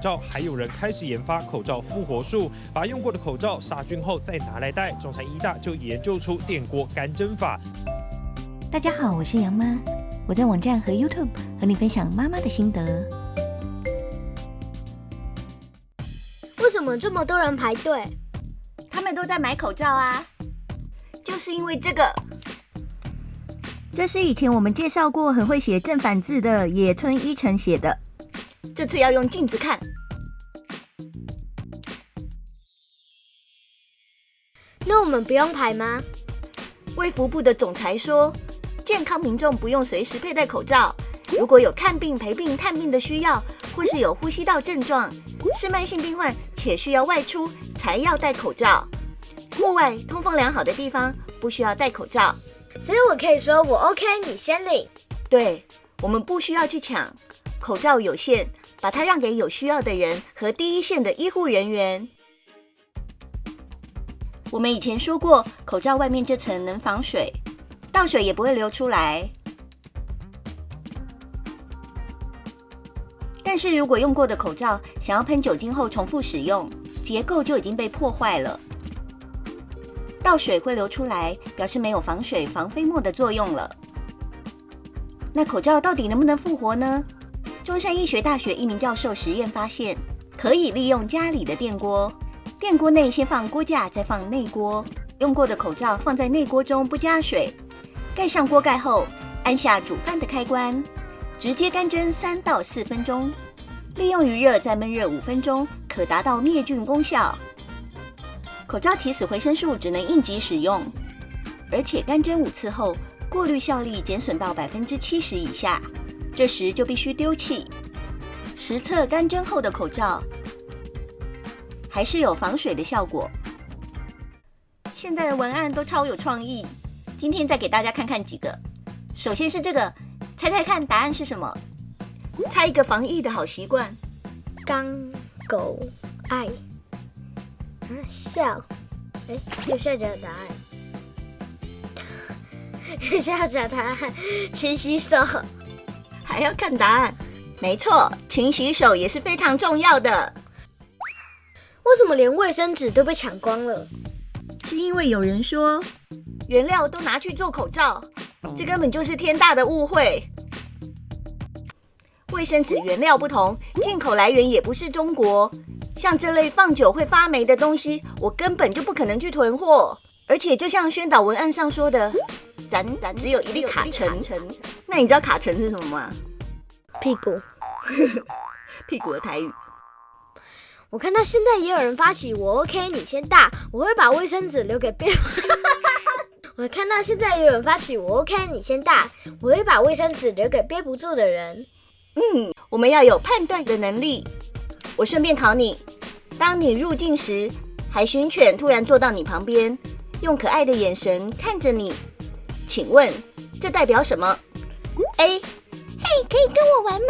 罩，还有人开始研发口罩复活术，把用过的口罩杀菌后再拿来戴。中山医大就研究出电锅干蒸法。大家好，我是杨妈，我在网站和 YouTube 和你分享妈妈的心得。为什么这么多人排队？他们都在买口罩啊，就是因为这个。这是以前我们介绍过很会写正反字的野村一成写的，这次要用镜子看。那我们不用排吗？卫福部的总裁说，健康民众不用随时佩戴口罩，如果有看病、陪病、探病的需要，或是有呼吸道症状，是慢性病患且需要外出，才要戴口罩。户外通风良好的地方不需要戴口罩。所以我可以说我 OK， 你先领。对，我们不需要去抢，口罩有限，把它让给有需要的人和第一线的医护人员。我们以前说过，口罩外面这层能防水，倒水也不会流出来。但是如果用过的口罩想要喷酒精后重复使用，结构就已经被破坏了。倒水会流出来，表示没有防水、防飞沫的作用了。那口罩到底能不能复活呢？中山医学大学一名教授实验发现，可以利用家里的电锅，电锅内先放锅架，再放内锅，用过的口罩放在内锅中不加水，盖上锅盖后，按下煮饭的开关，直接干蒸3到4分钟，利用余热再焖热5分钟，可达到灭菌功效。口罩起死回生术只能应急使用，而且干蒸5次后，过滤效力减损到70%以下，这时就必须丢弃。实测干蒸后的口罩还是有防水的效果。现在的文案都超有创意，今天再给大家看看几个。首先是这个，猜猜看答案是什么？猜一个防疫的好习惯。刚狗爱笑，右下角的答案，右下角答案，勤洗手。还要看答案？没错，勤洗手也是非常重要的。为什么连卫生纸都被抢光了？是因为有人说原料都拿去做口罩，这根本就是天大的误会。卫生纸原料不同，进口来源也不是中国。像这类放久会发霉的东西，我根本就不可能去囤货。而且就像宣导文案上说的，咱只有一粒卡层。那你知道卡层是什么吗？屁股。屁股的台语。我看到现在也有人发起我 OK 你先大，我会把卫生纸留给别人。我看到现在也有人发起我 OK 你先大，我会把卫生纸留给憋不住的人。我们要有判断的能力。我顺便考你，当你入境时，海巡犬突然坐到你旁边，用可爱的眼神看着你，请问这代表什么？ A. 嘿，可以跟我玩吗？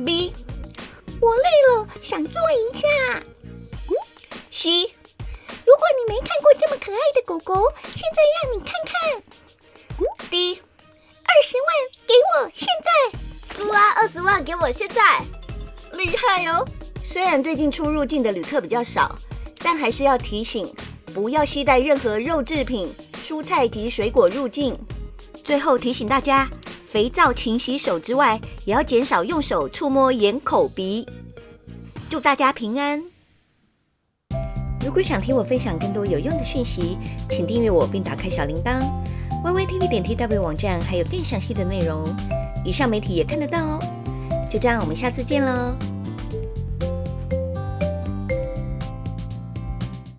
B. 我累了，想坐一下。 C. 如果你没看过这么可爱的狗狗，现在让你看看。 D. 20万给我，现在。出啊，20万给我现在。厉害哦！虽然最近出入境的旅客比较少，但还是要提醒，不要携带任何肉制品、蔬菜及水果入境。最后提醒大家，肥皂勤洗手之外，也要减少用手触摸眼、口、鼻。祝大家平安！如果想听我分享更多有用的讯息，请订阅我并打开小铃铛。YYTV.TW 网站还有更详细的内容，以上媒体也看得到哦。就这样，我们下次见喽。